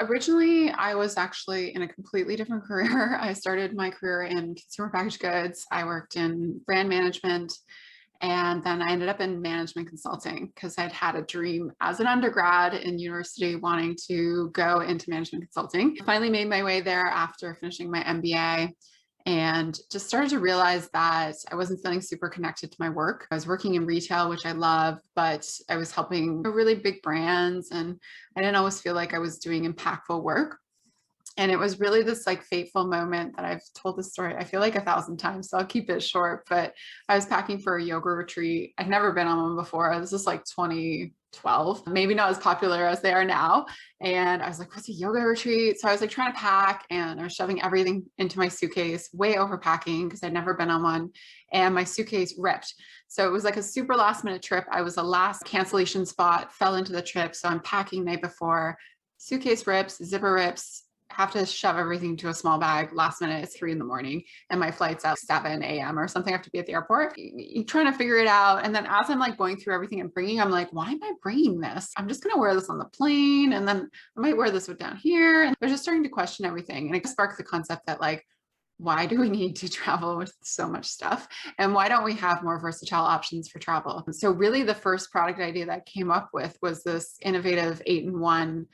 originally I was actually in a completely different career. I started my career in consumer packaged goods. I worked in brand management. And then I ended up in management consulting because I'd had a dream as an undergrad in university wanting to go into management consulting. Finally made my way there after finishing my MBA and just started to realize that I wasn't feeling super connected to my work. I was working in retail, which I love, but I was helping really big brands and I didn't always feel like I was doing impactful work. And it was really this like fateful moment that I've told the story, I feel like 1,000 times, so I'll keep it short. But I was packing for a yoga retreat. I'd never been on one before. This is like 2012, maybe not as popular as they are now. And I was like, what's a yoga retreat? So I was like trying to pack and I was shoving everything into my suitcase, way overpacking because I'd never been on one. And my suitcase ripped. So it was like a super last minute trip. I was a last cancellation spot, fell into the trip. So I'm packing the night before, suitcase rips, zipper rips, have to shove everything to a small bag last minute. It's 3 a.m. and my flight's at 7 a.m. or something. I have to be at the airport. You're trying to figure it out. And then as I'm like going through everything I'm bringing, I'm like, why am I bringing this? I'm just going to wear this on the plane. And then I might wear this down here. And I was just starting to question everything. And it sparked the concept that like, why do we need to travel with so much stuff? And why don't we have more versatile options for travel? So really the first product idea that I came up with was this innovative 8-in-1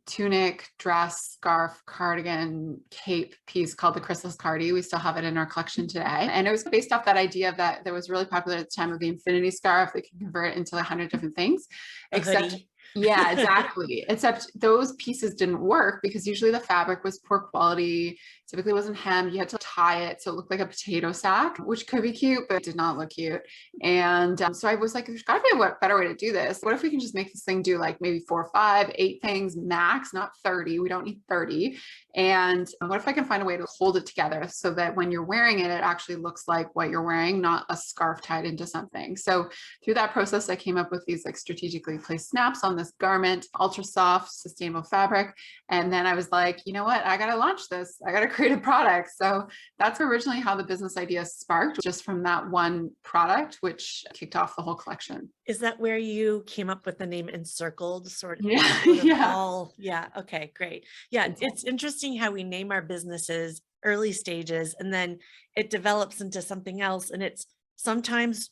tunic, dress, scarf, cardigan, cape piece called the Chrysalis Cardi. We still have it in our collection today. And it was based off that idea that was really popular at the time of the infinity scarf that can convert it into 100 different things. Except yeah, exactly. Except those pieces didn't work because usually the fabric was poor quality. Typically wasn't hemmed. You had to tie it so it looked like a potato sack, which could be cute, but it did not look cute. And so I was like, there's got to be a better way to do this. What if we can just make this thing do like maybe 4, 5, 8 things max, not 30. We don't need 30. And what if I can find a way to hold it together so that when you're wearing it, it actually looks like what you're wearing, not a scarf tied into something. So through that process, I came up with these like strategically placed snaps on this garment, ultra soft, sustainable fabric. And then I was like, you know what? I got to launch this. I got to create a product. So that's originally how the business idea sparked, just from that one product, which kicked off the whole collection. Is that where you came up with the name Encircled? Sort of. Yeah. Okay, great. Yeah. It's interesting how we name our businesses early stages and then it develops into something else. And it's sometimes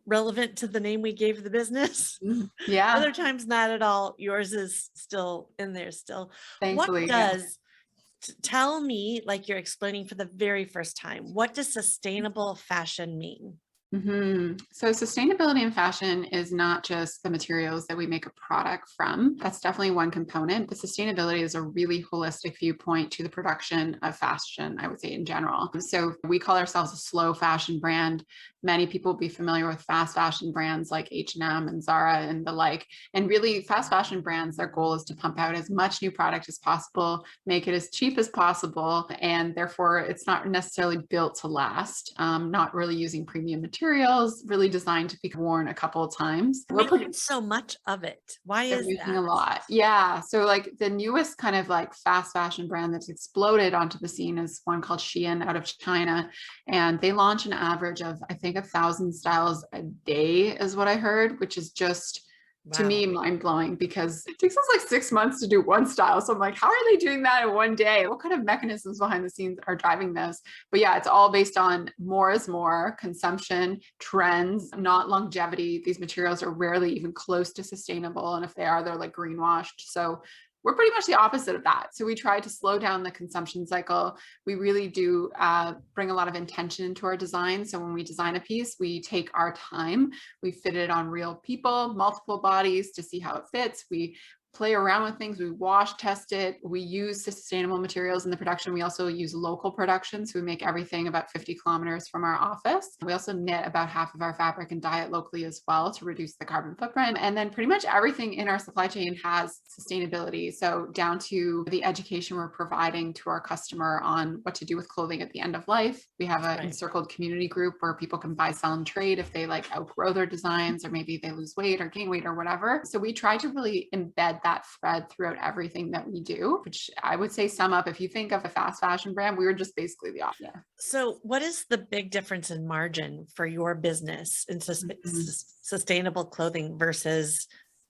relevant to the name we gave the business. Yeah. Other times not at all. Yours is still in there still. Thankfully, tell me, like you're explaining for the very first time, what does sustainable fashion mean? So sustainability in fashion is not just the materials that we make a product from. That's definitely one component, but sustainability is a really holistic viewpoint to the production of fashion, I would say in general. So we call ourselves a slow fashion brand. Many people will be familiar with fast fashion brands like H&M and Zara and the like. And really fast fashion brands, their goal is to pump out as much new product as possible, make it as cheap as possible. And therefore it's not necessarily built to last, not really using premium materials, really designed to be worn a couple of times. We're making so much of it. Why is that? A lot. Yeah. So like the newest kind of like fast fashion brand that's exploded onto the scene is one called Shein out of China. And they launch an average of, I think, 1,000 styles a day is what I heard, which is just to me mind-blowing because it takes us like 6 months to do one style. So I'm like, how are they doing that in one day? What kind of mechanisms behind the scenes are driving this? But yeah, it's all based on more is more, consumption, trends, not longevity. These materials are rarely even close to sustainable. And if they are, they're like greenwashed. So we're pretty much the opposite of that. So we try to slow down the consumption cycle. We really do bring a lot of intention into our design. So when we design a piece, we take our time, we fit it on real people, multiple bodies to see how it fits. We play around with things. We wash, test it. We use sustainable materials in the production. We also use local production. So we make everything about 50 kilometers from our office. We also knit about half of our fabric and dye it locally as well to reduce the carbon footprint. And then pretty much everything in our supply chain has sustainability. So down to the education we're providing to our customer on what to do with clothing at the end of life. We have an Encircled community group where people can buy, sell, and trade if they like outgrow their designs or maybe they lose weight or gain weight or whatever. So we try to really embed that thread throughout everything that we do, which I would say sum up, if you think of a fast fashion brand, we were just basically the opposite. So what is the big difference in margin for your business in sustainable clothing versus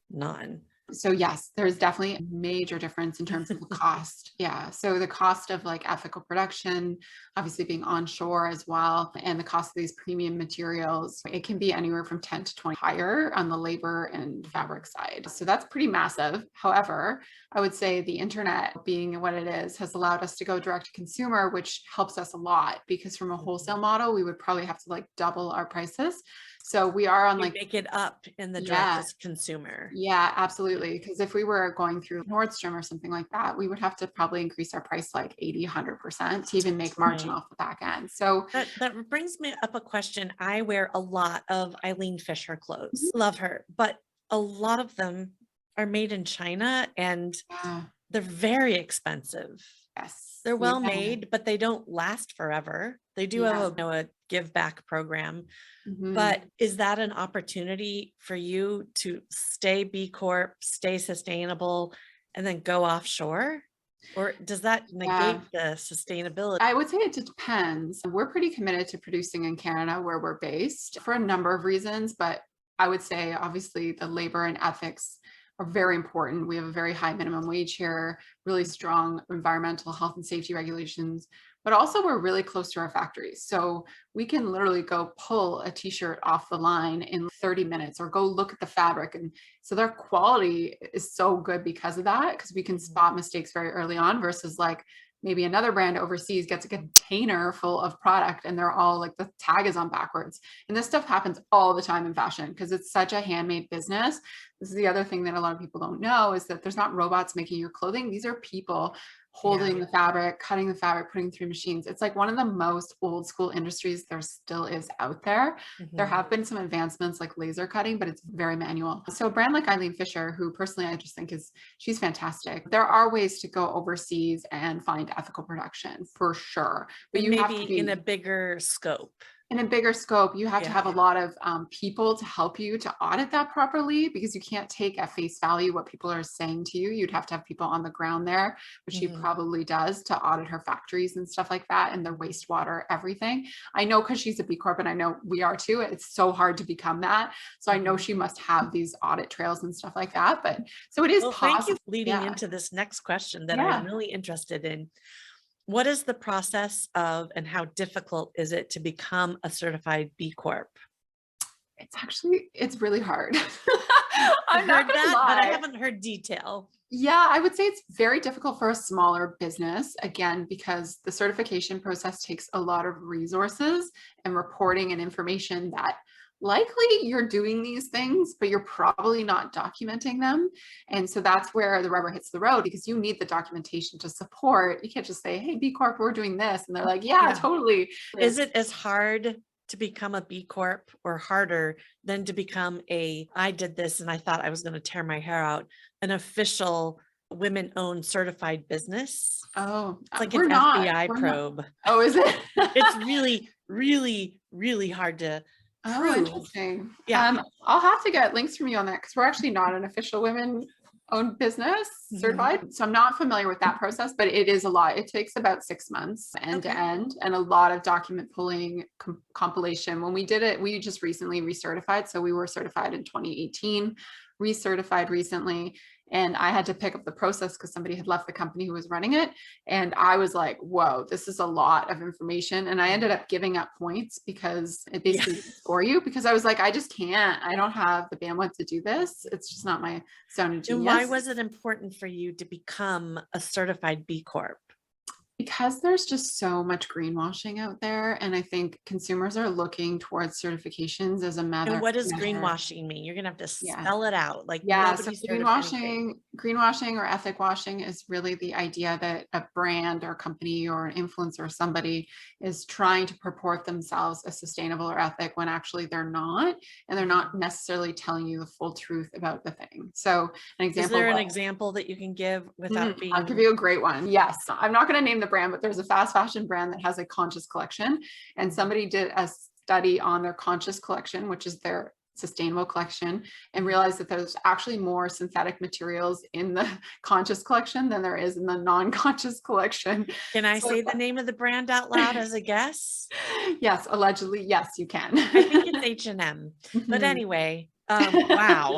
non? So yes, there's definitely a major difference in terms of the cost. Yeah. So the cost of like ethical production, obviously being onshore as well, and the cost of these premium materials, it can be anywhere from 10 to 20 higher on the labor and fabric side. So that's pretty massive. However, I would say the internet being what it is has allowed us to go direct to consumer, which helps us a lot because from a wholesale model, we would probably have to like double our prices. So we are on You like, make it up in the direct yeah, to consumer. yeah, absolutely. Because if we were going through Nordstrom or something like that, we would have to probably increase our price like 80, 100% to even make margin Right. off the back end. So That brings me up a question. I wear a lot of Eileen Fisher clothes. mhm, Love her, but a lot of them are made in China and yeah, they're very expensive. yes, They're yeah, well made, but they don't last forever. They do have yeah. a give back program, Mhm. but is that an opportunity for you to stay B Corp, stay sustainable, and then go offshore? Or does that Yeah. negate the sustainability? I would say it depends. We're pretty committed to producing in Canada where we're based for a number of reasons, but I would say obviously the labor and ethics are very important. We have a very high minimum wage here, really strong environmental health and safety regulations, but also we're really close to our factories. So we can literally go pull a t-shirt off the line in 30 minutes or go look at the fabric. And so their quality is so good because of that, because we can spot mistakes very early on versus like maybe another brand overseas gets a container full of product and they're all like the tag is on backwards. And this stuff happens all the time in fashion because it's such a handmade business. This is the other thing that a lot of people don't know is that there's not robots making your clothing. These are people Yeah. holding the fabric, cutting the fabric, putting it through machines. It's like one of the most old school industries there still is out there. There Mhm. have been some advancements like laser cutting, but it's very manual. So a brand like Eileen Fisher, who personally I just think she's fantastic. There are ways to go overseas and find ethical production for sure, but And you have to maybe in a be bigger scope. in a bigger scope. You have to Yeah. have a lot of people to help you to audit that properly because you can't take at face value what people are saying to you. You'd have to have people on the ground there, which she Mhm. probably does to audit her factories and stuff like that and their wastewater, everything. I know because she's a B Corp and I know we are too. It's so hard to become that. So I know Mhm. she must have these audit trails and stuff like that. But so it is Well, thank you possible. for leading Yeah. into this next question that I'm Yeah. really interested in. What is the process of and how difficult is it to become a certified B Corp? It's really hard. I've I'm not heard gonna that, but I lie. haven't heard detail. Yeah, I would say it's very difficult for a smaller business, again, because the certification process takes a lot of resources and reporting and information that likely you're doing these things, but you're probably not documenting them. And so that's where the rubber hits the road because you need the documentation to support. You can't just say, hey, B Corp, we're doing this. And they're like, yeah, Yeah. totally. Is it as hard to become a B Corp or harder than to become I did this and I thought I was going to tear my hair out, an official women-owned certified business? Oh, It's like an we're not. FBI We're not. probe. Oh, is it? It's really, really, really hard to Oh, prove. interesting. Yeah. I'll have to get links from you on that because we're actually not an official women-owned business Mhm. certified. So I'm not familiar with that process, but it is a lot. It takes about 6 months end to Okay. end and a lot of document pulling compilation. When we did it, we just recently recertified. So we were certified in 2018, recertified recently. And I had to pick up the process because somebody had left the company who was running it. And I was like, whoa, this is a lot of information. And I ended up giving up points because it Yeah. basically didn't score you because I was like, I just can't. I don't have the bandwidth to do this. It's just not my zone of And why genius. was it important for you to become a certified B Corp? Because there's just so much greenwashing out there. And I think consumers are looking towards certifications as a And what does measure. greenwashing mean? You're gonna have to Yeah. spell it out. Like Yeah, so nobody's heard of anything. greenwashing or ethic washing is really the idea that a brand or company or an influencer or somebody is trying to purport themselves as sustainable or ethic when actually they're not, and they're not necessarily telling you the full truth about the thing. So an Is example there an was, example that you can give without I'll give being? you a great one. Yes, I'm not going to name the brand, but there's a fast fashion brand that has a conscious collection, and somebody did a study on their conscious collection, which is their sustainable collection, and realized that there's actually more synthetic materials in the conscious collection than there is in the non-conscious collection. Can I So say the name of the brand out loud as a guess? yes, allegedly, yes, you can. I think it's H&M. But Mhm. anyway, wow.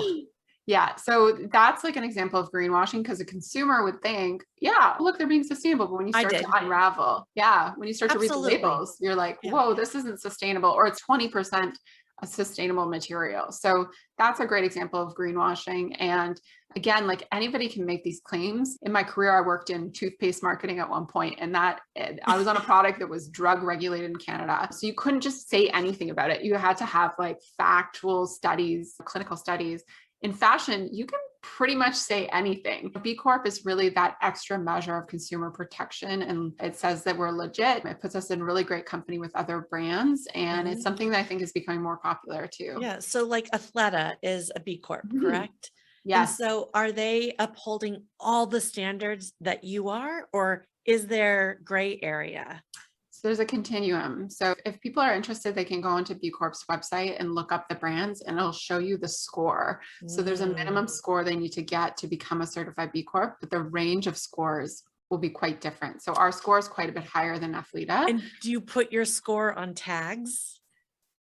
Yeah, so that's like an example of greenwashing because a consumer would think, yeah, look, they're being sustainable. But when you I start to did. unravel, yeah, when you start to read the Absolutely. labels, you're like, Yeah. whoa, this isn't sustainable, or it's 20% a sustainable material. So that's a great example of greenwashing. And again, like anybody can make these claims. In my career, I worked in toothpaste marketing at one point, and that I was on a product that was drug regulated in Canada. So you couldn't just say anything about it. You had to have like factual studies, clinical studies. In fashion, you can pretty much say anything. B Corp is really that extra measure of consumer protection. And it says that we're legit. It puts us in really great company with other brands. And it's Mhm. something that I think is becoming more popular too. Yeah. So like Athleta is a B Corp, Mhm. correct? And Yes. so are they upholding all the standards that you are, or is there gray area? So there's a continuum. So if people are interested, they can go onto B Corp's website and look up the brands and it'll show you the score. So there's a Mm. minimum score they need to get to become a certified B Corp, but the range of scores will be quite different. So our score is quite a bit higher than Athleta. And do you put your score on tags?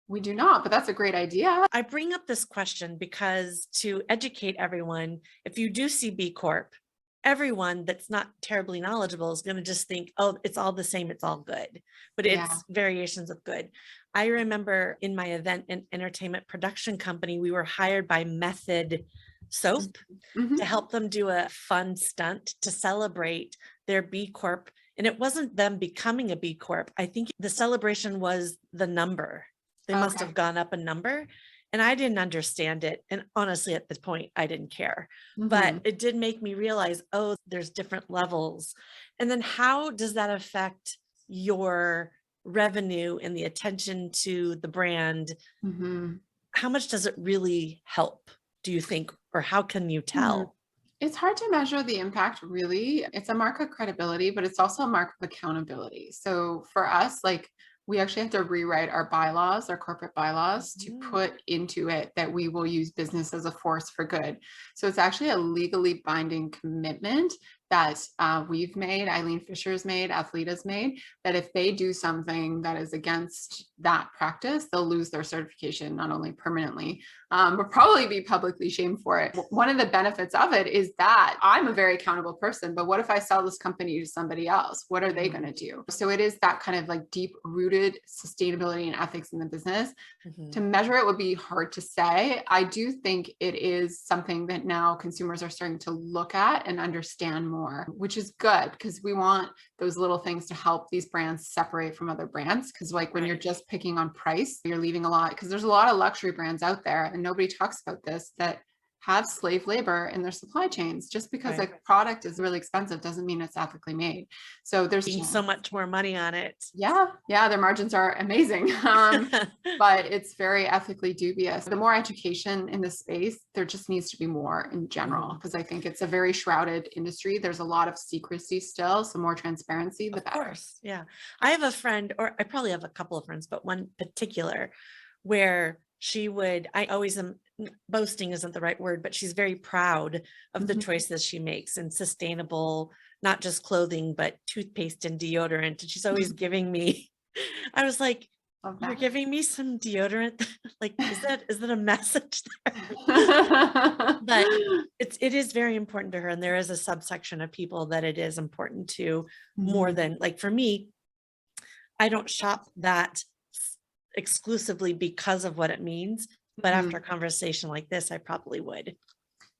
We do not, but that's a great idea. I bring up this question because to educate everyone, if you do see B Corp, everyone that's not terribly knowledgeable is going to just think, oh, it's all the same, it's all good, but Yeah. it's variations of good. I remember in my event and entertainment production company, we were hired by Method Soap to Mhm. help them do a fun stunt to celebrate their B Corp. And it wasn't them becoming a B Corp. I think the celebration was the number. They must Okay. have gone up a number. And I didn't understand it. And honestly, at this point, I didn't care. But Mhm. it did make me realize, oh, there's different levels. And then how does that affect your revenue and the attention to the brand? Mhm. How much does it really help, do you think? Or how can you Hmm. tell? It's hard to measure the impact, really. It's a mark of credibility, but it's also a mark of accountability. So for us, like we actually have to rewrite our bylaws, our corporate bylaws, to Mm. put into it that we will use business as a force for good. So it's actually a legally binding commitment that we've made, Eileen Fisher's made, Athleta's made, that if they do something that is against that practice, they'll lose their certification, not only permanently, but probably be publicly shamed for it. One of the benefits of it is that I'm a very accountable person, but what if I sell this company to somebody else? What are they going to do? So it is that kind of like deep rooted sustainability and ethics in the business. Mhm. To measure it would be hard to say. I do think it is something that now consumers are starting to look at and understand more, which is good because we want those little things to help these brands separate from other brands. Because like when you're Right. just picking on price, you're leaving a lot, because there's a lot of luxury brands out there and nobody talks about this, that have slave labor in their supply chains. Just because a Right. product is really expensive doesn't mean it's ethically made. So there's Being so much more money on it. yeah, yeah, their margins are amazing. But it's very ethically dubious. The more education in this space, there just needs to be more in general, Mhm. because I think it's a very shrouded industry. There's a lot of secrecy still, so more transparency, the Of better. course. Yeah. I have a friend, or I probably have a couple of friends, but one particular where she would, I always am, boasting isn't the right word, but she's very proud of the Mhm. choices she makes and sustainable, not just clothing, but toothpaste and deodorant. And she's always giving me, I was like, Love you're that. giving me some deodorant? Like, is that a message there? But it is very important to her, and there is a subsection of people that it is important to more Mhm. than, like, for me, I don't shop that exclusively because of what it means, but after Mhm. a conversation like this, I probably would.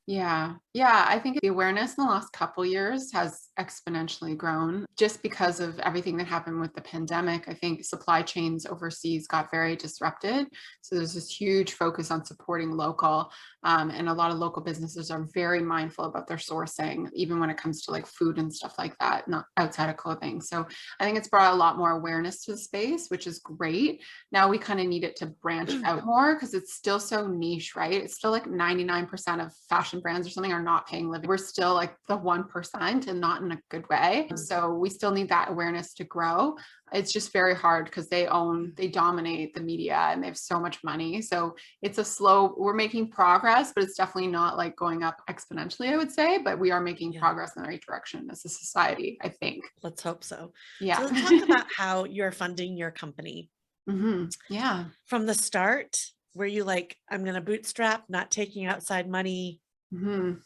Yeah. Yeah. I think the awareness in the last couple years has exponentially grown just because of everything that happened with the pandemic. I think supply chains overseas got very disrupted. So there's this huge focus on supporting local. And a lot of local businesses are very mindful about their sourcing, even when it comes to like food and stuff like that, not outside of clothing. So I think it's brought a lot more awareness to the space, which is great. Now we kind of need it to branch out more because it's still so niche, right? It's still like 99% of fashion brands or something are not paying living. We're still like the 1% and not in a good way. So we still need that awareness to grow. It's just very hard because they dominate the media and they have so much money. So it's we're making progress, but it's definitely not like going up exponentially, I would say, but we are making Yeah, progress in the right direction as a society, I think. let's hope so. So Yeah. let's talk about how you're funding your company. Yeah. From the start, were you like, I'm going to bootstrap, not taking outside money? Mhm.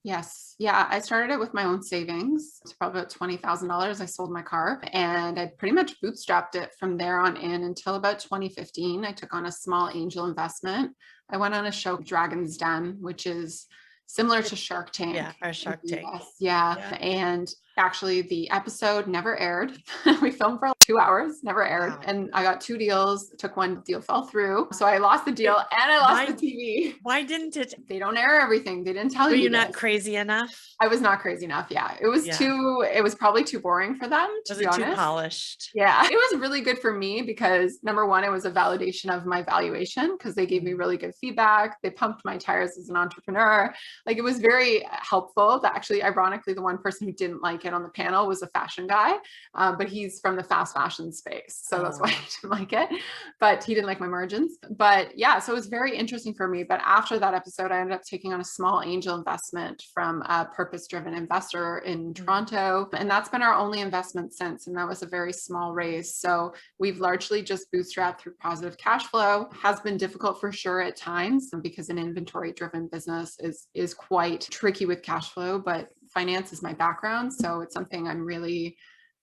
Yes. Yeah. I started it with my own savings. It's probably about $20,000. I sold my car and I pretty much bootstrapped it from there on in until about 2015. I took on a small angel investment. I went on a show, Dragon's Den, which is similar to Shark Yeah, Tank. our Shark Tank. Yes. Yeah. Yeah. And actually, the episode never aired. We filmed for like 2 hours, never aired. Wow. And I got 2 deals, took one deal, fell through. So I lost the deal and I lost the TV. Why didn't it? They don't air everything. They didn't tell Were you. you not this. crazy enough? I was not crazy enough. Yeah. It was it was probably too boring for them, to Was be it too honest. polished? Yeah. It was really good for me because number one, it was a validation of my valuation because they gave me really good feedback. They pumped my tires as an entrepreneur. Like it was very helpful. That actually, ironically, the one person who didn't like it on the panel was a fashion guy, but he's from the fast fashion space. So that's why he didn't like it, but he didn't like my margins. But yeah, so it was very interesting for me. But after that episode, I ended up taking on a small angel investment from a purpose-driven investor in Toronto. And that's been our only investment since. And that was a very small raise. So we've largely just bootstrapped through positive cash flow. Has been difficult for sure at times because an inventory-driven business is quite tricky with cash flow, but finance is my background. So it's something I'm really,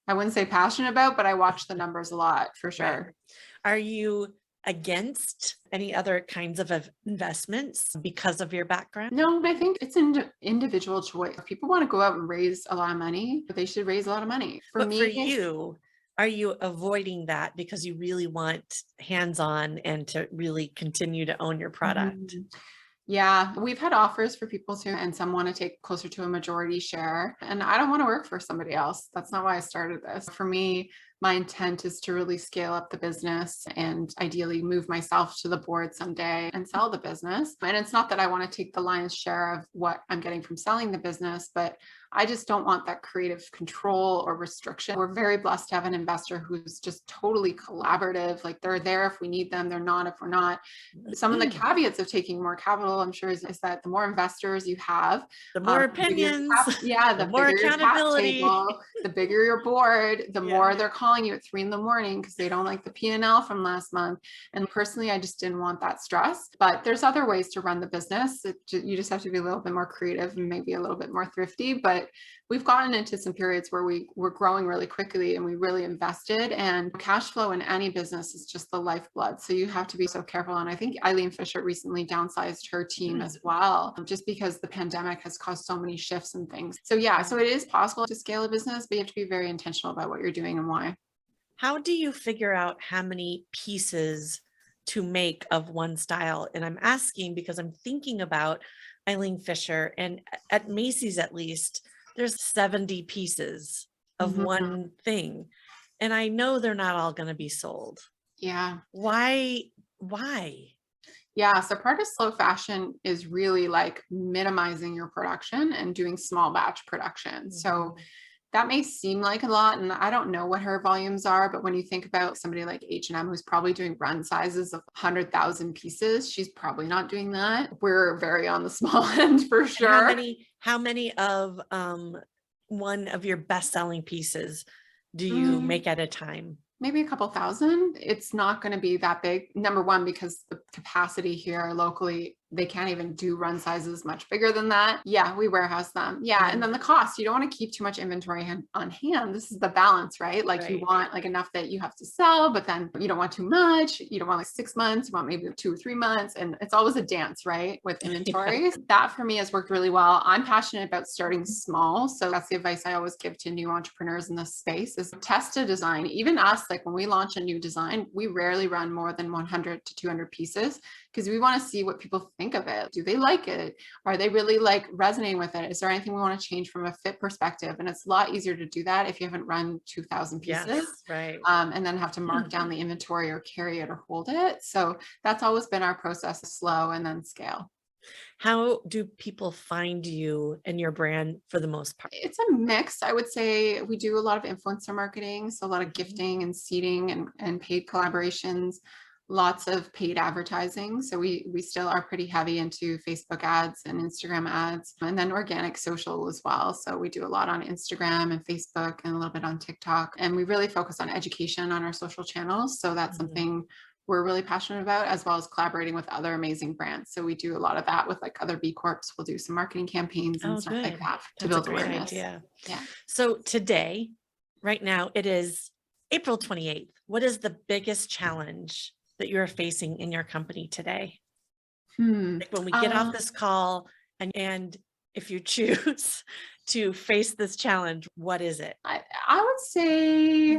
I wouldn't say passionate about, but I watch the numbers a lot for sure. Are you against any other kinds of investments because of your background? No, I think it's an individual choice. If people want to go out and raise a lot of money, they should raise a lot of money. For you, are you avoiding that because you really want hands-on and to really continue to own your product? Yeah, we've had offers for people to, and some want to take closer to a majority share. And I don't want to work for somebody else. That's not why I started this. For me, my intent is to really scale up the business and ideally move myself to the board someday and sell the business. And it's not that I want to take the lion's share of what I'm getting from selling the business, but I just don't want that creative control or restriction. We're very blessed to have an investor who's just totally collaborative. Like they're there if we need them, they're not if we're not. Some of the caveats of taking more capital, I'm sure, is that the more investors you have, the more opinions, the more bigger accountability, your table, the bigger your board, the more they're calling you at 3 a.m. because they don't like the P&L from last month. And personally, I just didn't want that stress. But there's other ways to run the business. You just have to be a little bit more creative and maybe a little bit more thrifty. But we've gotten into some periods where we were growing really quickly and we really invested, and cash flow in any business is just the lifeblood. So you have to be so careful. And I think Eileen Fisher recently downsized her team as well, just because the pandemic has caused so many shifts and things. So yeah, so it is possible to scale a business, but you have to be very intentional about what you're doing and why. How do you figure out how many pieces to make of one style? And I'm asking because I'm thinking about Eileen Fisher, and at Macy's, at least, there's 70 pieces of one thing. And I know they're not all going to be sold. Yeah. Why? Yeah. So part of slow fashion is really like minimizing your production and doing small batch production. So that may seem like a lot, and I don't know what her volumes are, but when you think about somebody like H&M, who's probably doing run sizes of 100,000 pieces, she's probably not doing that. We're very on the small end for sure. How many of one of your best-selling pieces do you make at a time? Maybe a couple thousand. It's not going to be that big. Number one, because the capacity here locally, they can't even do run sizes much bigger than that. Yeah, we warehouse them. Yeah. And then the cost, you don't want to keep too much inventory on hand. This is the balance, right? Like you want like enough that you have to sell, but then you don't want too much. You don't want like 6 months. You want maybe 2 or 3 months. And it's always a dance, right? With inventories. That for me has worked really well. I'm passionate about starting small. So that's the advice I always give to new entrepreneurs in this space is test a design. Even us, like when we launch a new design, we rarely run more than 100 to 200 pieces because we want to see what people think of it. Do they like it? Are they really like resonating with it? Is there anything we want to change from a fit perspective? And it's a lot easier to do that if you haven't run 2,000 pieces, and then have to mark down the inventory or carry it or hold it. So that's always been our process: slow and then scale. How do people find you and your brand for the most part? It's a mix. I would say we do a lot of influencer marketing, so a lot of gifting and seeding and paid collaborations, lots of paid advertising. So we still are pretty heavy into Facebook ads and Instagram ads, and then organic social as well. So we do a lot on Instagram and Facebook and a little bit on TikTok, and we really focus on education on our social channels. So that's something we're really passionate about, as well as collaborating with other amazing brands. So we do a lot of that with like other B Corps. We'll do some marketing campaigns and Oh, stuff like good. that to That's a build great awareness. idea. Yeah. So today, right now, it is April 28th. What is the biggest challenge that you're facing in your company today? Like when we get off this call and if you choose to face this challenge, what is it? I would say,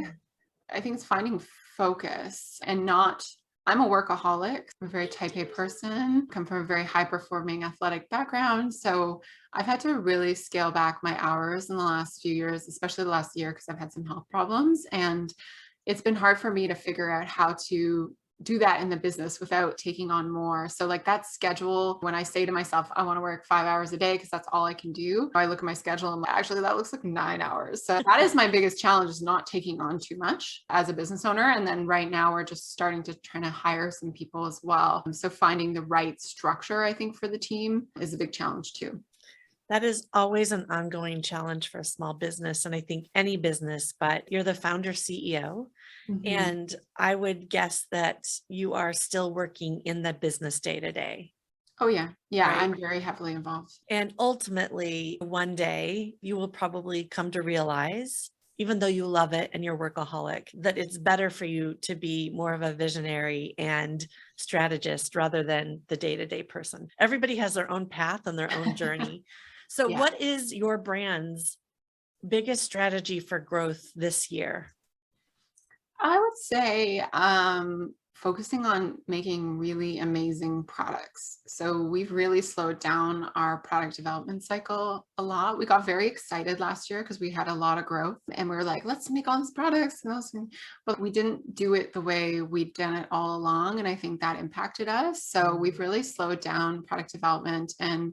I think it's finding focus and not, I'm a workaholic. I'm a very type A person, come from a very high performing athletic background. So I've had to really scale back my hours in the last few years, especially the last year, because I've had some health problems. And it's been hard for me to figure out how to do that in the business without taking on more. So like that schedule, when I say to myself, I want to work 5 hours a day because that's all I can do, I look at my schedule and I'm like, actually that looks like 9 hours. So that is my biggest challenge, is not taking on too much as a business owner. And then right now we're just starting to try to hire some people as well. So finding the right structure, I think, for the team is a big challenge too. That is always an ongoing challenge for a small business. And I think any business, but you're the founder CEO. And I would guess that you are still working in the business day to day. Oh yeah. Yeah. Right? I'm very heavily involved. And ultimately, one day you will probably come to realize, even though you love it and you're workaholic, that it's better for you to be more of a visionary and strategist rather than the day-to-day person. Everybody has their own path and their own journey. So Yeah. what is your brand's biggest strategy for growth this year? I would say focusing on making really amazing products. So we've really slowed down our product development cycle a lot. We got very excited last year because we had a lot of growth and we were like, let's make all these products. But we didn't do it the way we'd done it all along. And I think that impacted us. So we've really slowed down product development and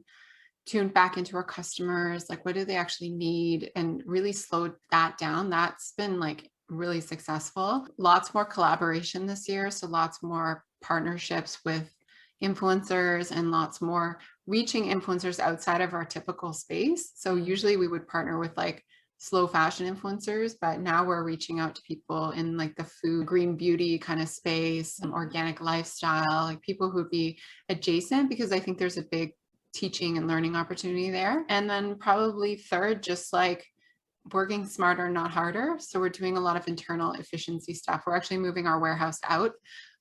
tuned back into our customers, like what do they actually need, and really slowed that down. That's been like really successful. Lots more collaboration this year. So lots more partnerships with influencers and lots more reaching influencers outside of our typical space. So usually we would partner with like slow fashion influencers, but now we're reaching out to people in like the food, green beauty kind of space, organic lifestyle, like people who'd be adjacent, because I think there's a big teaching and learning opportunity there. And then probably third, just like working smarter, not harder. So we're doing a lot of internal efficiency stuff. We're actually moving our warehouse out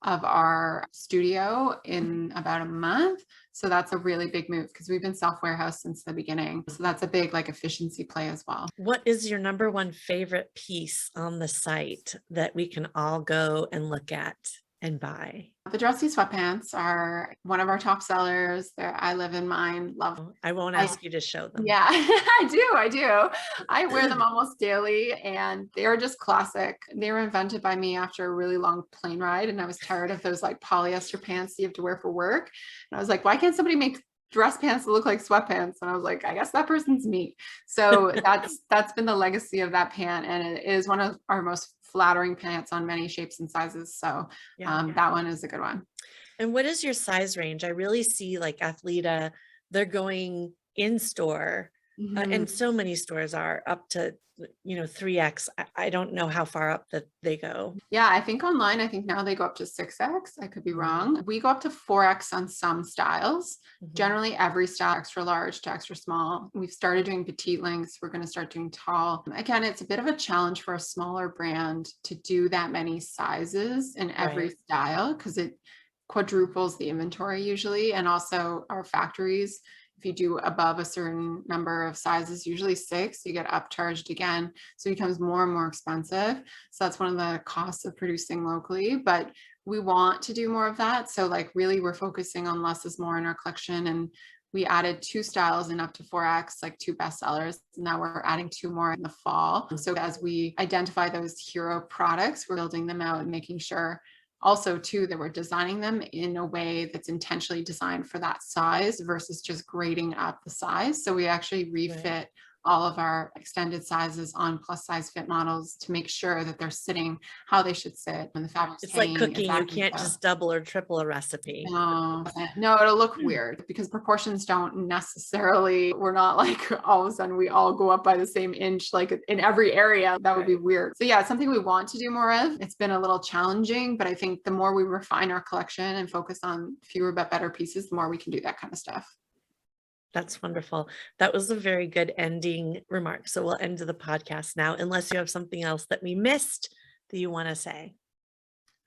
of our studio in about a month. So that's a really big move because we've been self-warehouse since the beginning. So that's a big like efficiency play as well. What is your number one favorite piece on the site that we can all go and look at and buy? The dressy sweatpants are one of our top sellers. I live in mine. Love. I won't ask you to show them. Yeah, I do. I wear them almost daily and they are just classic. They were invented by me after a really long plane ride. And I was tired of those like polyester pants you have to wear for work. And I was like, why can't somebody make dress pants that look like sweatpants? And I was like, I guess that person's me. So that's been the legacy of that pant. And it is one of our most flattering pants on many shapes and sizes. So that one is a good one. And what is your size range? I really see like Athleta, they're going in store and so many stores are up to, 3X. I don't know how far up that they go. Yeah, I think online, I think now they go up to 6X. I could be wrong. We go up to 4X on some styles. Generally every style, extra large to extra small. We've started doing petite lengths. We're going to start doing tall. Again, it's a bit of a challenge for a smaller brand to do that many sizes in every style because it quadruples the inventory usually. And also our factories, if you do above a certain number of sizes, usually 6, you get upcharged again. So it becomes more and more expensive. So that's one of the costs of producing locally, but we want to do more of that. So like really we're focusing on less is more in our collection. And we added 2 styles in up to 4X, like 2 bestsellers. Now we're adding 2 more in the fall. So as we identify those hero products, we're building them out and making sure also too that we're designing them in a way that's intentionally designed for that size versus just grading up the size. So we actually refit all of our extended sizes on plus size fit models to make sure that they're sitting how they should sit when the fabric's It's like hanging cooking. You exactly can't so. just double or triple a recipe. No, it'll look weird because proportions don't necessarily, we're not like all of a sudden we all go up by the same inch, like in every area. That would be weird. So yeah, it's something we want to do more of. It's been a little challenging, but I think the more we refine our collection and focus on fewer but better pieces, the more we can do that kind of stuff. That's wonderful. That was a very good ending remark. So we'll end the podcast now, unless you have something else that we missed that you want to say.